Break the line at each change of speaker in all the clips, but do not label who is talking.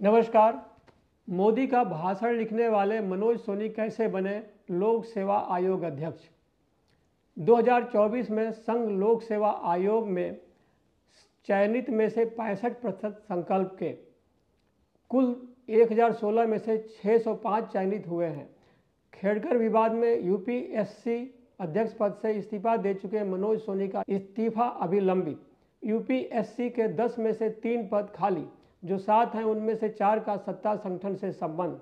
नमस्कार। मोदी का भाषण लिखने वाले मनोज सोनी कैसे बने लोक सेवा आयोग अध्यक्ष? 2024 में संघ लोक सेवा आयोग में चयनित में से 65% संकल्प के कुल 1016 में से 605 चयनित हुए हैं। खेड़कर विवाद में यूपीएससी अध्यक्ष पद से इस्तीफा दे चुके मनोज सोनी का इस्तीफा अभी लंबित। यूपीएससी के 10 में से 3 पद खाली, जो 7 हैं उनमें से 4 का सत्ता संगठन से संबंध।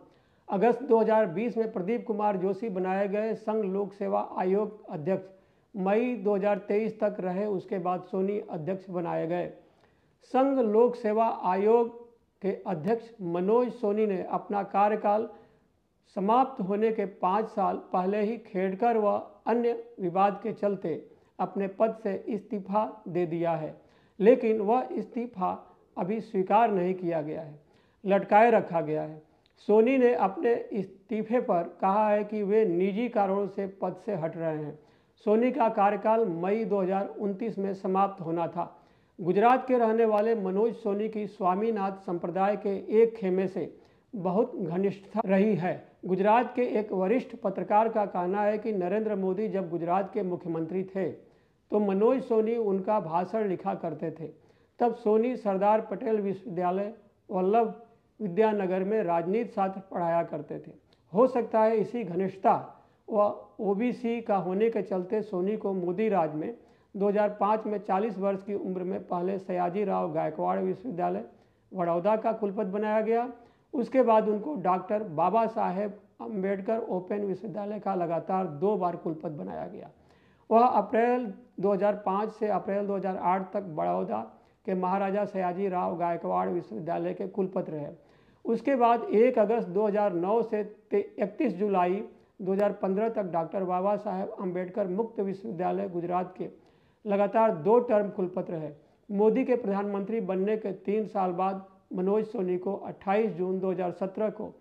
अगस्त 2020 में प्रदीप कुमार जोशी बनाए गए संघ लोक सेवा आयोग अध्यक्ष। मई 2023 तक रहे, उसके बाद सोनी अध्यक्ष बनाए गए। संघ लोक सेवा आयोग के अध्यक्ष मनोज सोनी ने अपना कार्यकाल समाप्त होने के 5 साल पहले ही खेड़कर व अन्य विवाद के चलते अपने पद से इस्तीफा दे दिया है, लेकिन वह इस्तीफा अभी स्वीकार नहीं किया गया है, लटकाए रखा गया है। सोनी ने अपने इस्तीफे पर कहा है कि वे निजी कारणों से पद से हट रहे हैं। सोनी का कार्यकाल मई 2029 में समाप्त होना था। गुजरात के रहने वाले मनोज सोनी की स्वामीनाथ संप्रदाय के एक खेमे से बहुत घनिष्ठता रही है। गुजरात के एक वरिष्ठ पत्रकार का कहना है कि नरेंद्र मोदी जब गुजरात के मुख्यमंत्री थे तो मनोज सोनी उनका भाषण लिखा करते थे। तब सोनी सरदार पटेल विश्वविद्यालय वल्लभ विद्यानगर में राजनीति शास्त्र पढ़ाया करते थे। हो सकता है इसी घनिष्ठता व ओबीसी का होने के चलते सोनी को मोदी राज में 2005 में 40 वर्ष की उम्र में पहले सयाजी राव गायकवाड़ विश्वविद्यालय बड़ौदा का कुलपति बनाया गया। उसके बाद उनको डॉक्टर बाबा साहेब अम्बेडकर ओपन विश्वविद्यालय का लगातार 2 बार कुलपति बनाया गया। वह अप्रैल 2005 से अप्रैल 2008 तक बड़ौदा के महाराजा सयाजी राव गायकवाड़ विश्वविद्यालय के कुलपति रहे। उसके बाद 1 अगस्त 2009 से 31 जुलाई 2015 तक डॉक्टर बाबा साहेब अम्बेडकर मुक्त विश्वविद्यालय गुजरात के लगातार 2 टर्म कुलपति रहे। मोदी के प्रधानमंत्री बनने के 3 साल बाद मनोज सोनी को 28 जून 2017 को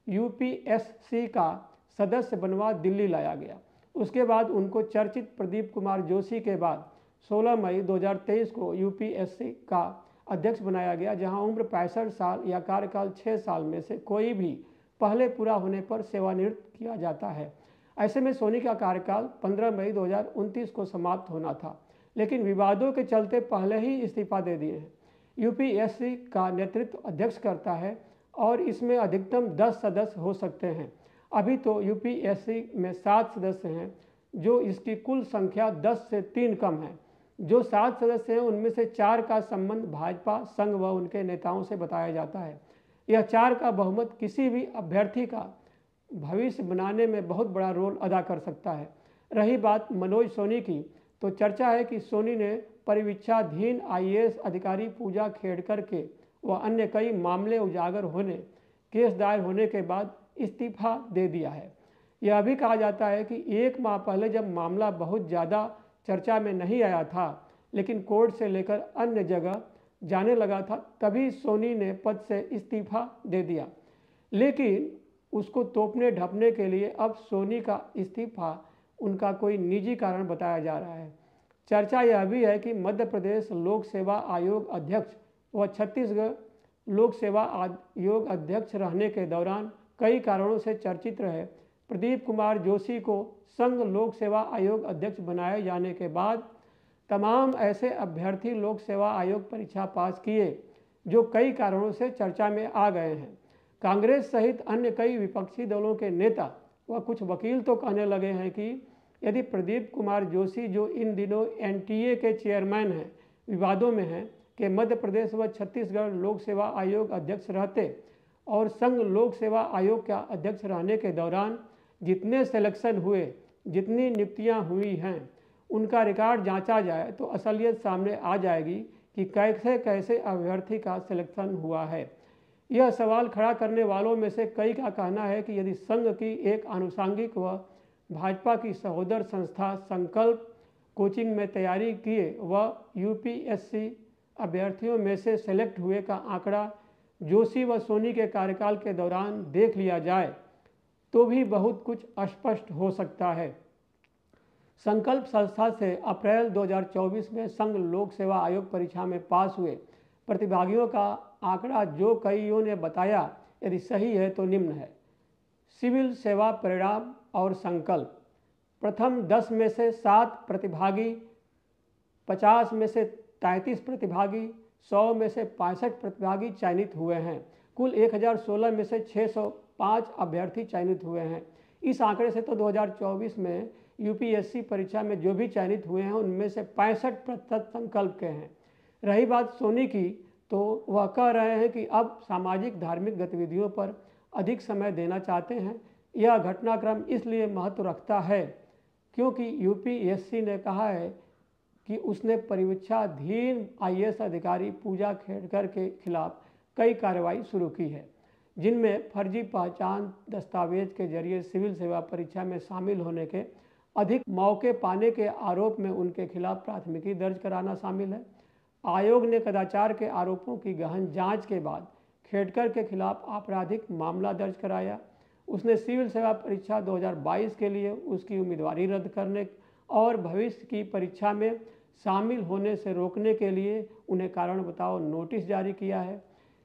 यूपीएससी का सदस्य बनवा दिल्ली लाया गया। उसके बाद उनको चर्चित प्रदीप कुमार जोशी के बाद 16 मई 2023 को यूपीएससी का अध्यक्ष बनाया गया, जहां उम्र 65 साल या कार्यकाल 6 साल में से कोई भी पहले पूरा होने पर सेवानिवृत्त किया जाता है। ऐसे में सोनी का कार्यकाल 15 मई 2029 को समाप्त होना था, लेकिन विवादों के चलते पहले ही इस्तीफा दे दिए हैं। यूपीएससी का नेतृत्व अध्यक्ष करता है और इसमें अधिकतम 10 सदस्य हो सकते हैं। अभी तो यूपीएससी में 7 सदस्य हैं, जो इसकी कुल संख्या 10 से 3 कम है। जो 7 सदस्य हैं उनमें से 4 का संबंध भाजपा संघ व उनके नेताओं से बताया जाता है। यह 4 का बहुमत किसी भी अभ्यर्थी का भविष्य बनाने में बहुत बड़ा रोल अदा कर सकता है। रही बात मनोज सोनी की, तो चर्चा है कि सोनी ने परिवीक्षाधीन आईएएस अधिकारी पूजा खेड़कर के व अन्य कई मामले उजागर होने, केस दायर होने के बाद इस्तीफा दे दिया है। यह भी कहा जाता है कि 1 माह पहले जब मामला बहुत ज़्यादा चर्चा में नहीं आया था, लेकिन कोर्ट से लेकर अन्य जगह जाने लगा था, तभी सोनी ने पद से इस्तीफा दे दिया। लेकिन उसको तोपने ढपने के लिए अब सोनी का इस्तीफा उनका कोई निजी कारण बताया जा रहा है। चर्चा यह भी है कि मध्य प्रदेश लोक सेवा आयोग अध्यक्ष व छत्तीसगढ़ लोक सेवा आयोग अध्यक्ष रहने के दौरान कई कारणों से चर्चित रहे प्रदीप कुमार जोशी को संघ लोक सेवा आयोग अध्यक्ष बनाए जाने के बाद तमाम ऐसे अभ्यर्थी लोक सेवा आयोग परीक्षा पास किए जो कई कारणों से चर्चा में आ गए हैं। कांग्रेस सहित अन्य कई विपक्षी दलों के नेता व कुछ वकील तो कहने लगे हैं कि यदि प्रदीप कुमार जोशी, जो इन दिनों एनटीए के चेयरमैन हैं, विवादों में हैं, कि मध्य प्रदेश व छत्तीसगढ़ लोक सेवा आयोग अध्यक्ष रहते और संघ लोक सेवा आयोग का अध्यक्ष रहने के दौरान जितने सिलेक्शन हुए, जितनी नियुक्तियां हुई हैं, उनका रिकॉर्ड जांचा जाए तो असलियत सामने आ जाएगी कि कैसे कैसे अभ्यर्थी का सिलेक्शन हुआ है। यह सवाल खड़ा करने वालों में से कई का कहना है कि यदि संघ की एक आनुषंगिक व भाजपा की सहोदर संस्था संकल्प कोचिंग में तैयारी किए व यूपीएससी अभ्यर्थियों में से सेलेक्ट हुए का आंकड़ा जोशी व सोनी के कार्यकाल के दौरान देख लिया जाए तो भी बहुत कुछ अस्पष्ट हो सकता है। संकल्प संस्था से अप्रैल 2024 में संघ लोक सेवा आयोग परीक्षा में पास हुए प्रतिभागियों का आंकड़ा जो कईयों ने बताया यदि सही है तो निम्न है। सिविल सेवा परिणाम और संकल्प। प्रथम 10 में से 7 प्रतिभागी, 50 में से 33 प्रतिभागी, 100 में से 65 प्रतिभागी चयनित हुए हैं। कुल 1016 में से 605 अभ्यर्थी चयनित हुए हैं। इस आंकड़े से तो 2024 में यूपीएससी परीक्षा में जो भी चयनित हुए हैं उनमें से 65% संकल्प के हैं। रही बात सोनी की, तो वह कह रहे हैं कि अब सामाजिक धार्मिक गतिविधियों पर अधिक समय देना चाहते हैं। यह घटनाक्रम इसलिए महत्व रखता है क्योंकि यूपीएससी ने कहा है कि उसने परिवीक्षाधीन आईएएस अधिकारी पूजा खेड़कर के खिलाफ कई कार्रवाई शुरू की है, जिनमें फर्जी पहचान दस्तावेज के जरिए सिविल सेवा परीक्षा में शामिल होने के अधिक मौके पाने के आरोप में उनके खिलाफ प्राथमिकी दर्ज कराना शामिल है। आयोग ने कदाचार के आरोपों की गहन जांच के बाद खेड़कर के खिलाफ आपराधिक मामला दर्ज कराया। उसने सिविल सेवा परीक्षा 2022 के लिए उसकी उम्मीदवारी रद्द करने और भविष्य की परीक्षा में शामिल होने से रोकने के लिए उन्हें कारण बताओ नोटिस जारी किया है।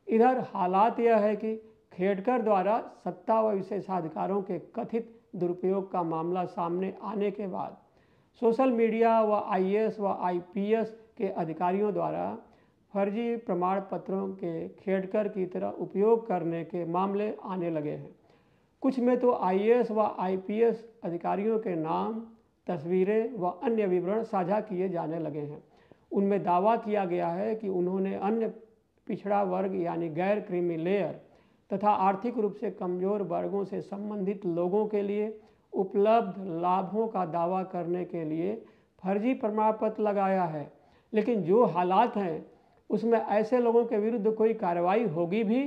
इधर हालात यह है कि खेड़कर द्वारा सत्ता व विशेषाधिकारों के कथित दुरुपयोग का मामला सामने आने के बाद सोशल मीडिया व आईएएस व आईपीएस के अधिकारियों द्वारा फर्जी प्रमाण पत्रों के खेड़कर की तरह उपयोग करने के मामले आने लगे हैं। कुछ में तो आईएएस व आईपीएस अधिकारियों के नाम, तस्वीरें व अन्य विवरण साझा किए जाने लगे हैं। उनमें दावा किया गया है कि उन्होंने अन्य पिछड़ा वर्ग यानी गैर क्रीमी लेयर तथा आर्थिक रूप से कमज़ोर वर्गों से संबंधित लोगों के लिए उपलब्ध लाभों का दावा करने के लिए फर्जी प्रमाण पत्र लगाया है। लेकिन जो हालात हैं उसमें ऐसे लोगों के विरुद्ध कोई कार्रवाई होगी भी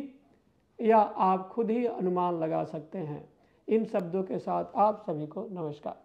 या आप खुद ही अनुमान लगा सकते हैं। इन शब्दों के साथ आप सभी को नमस्कार।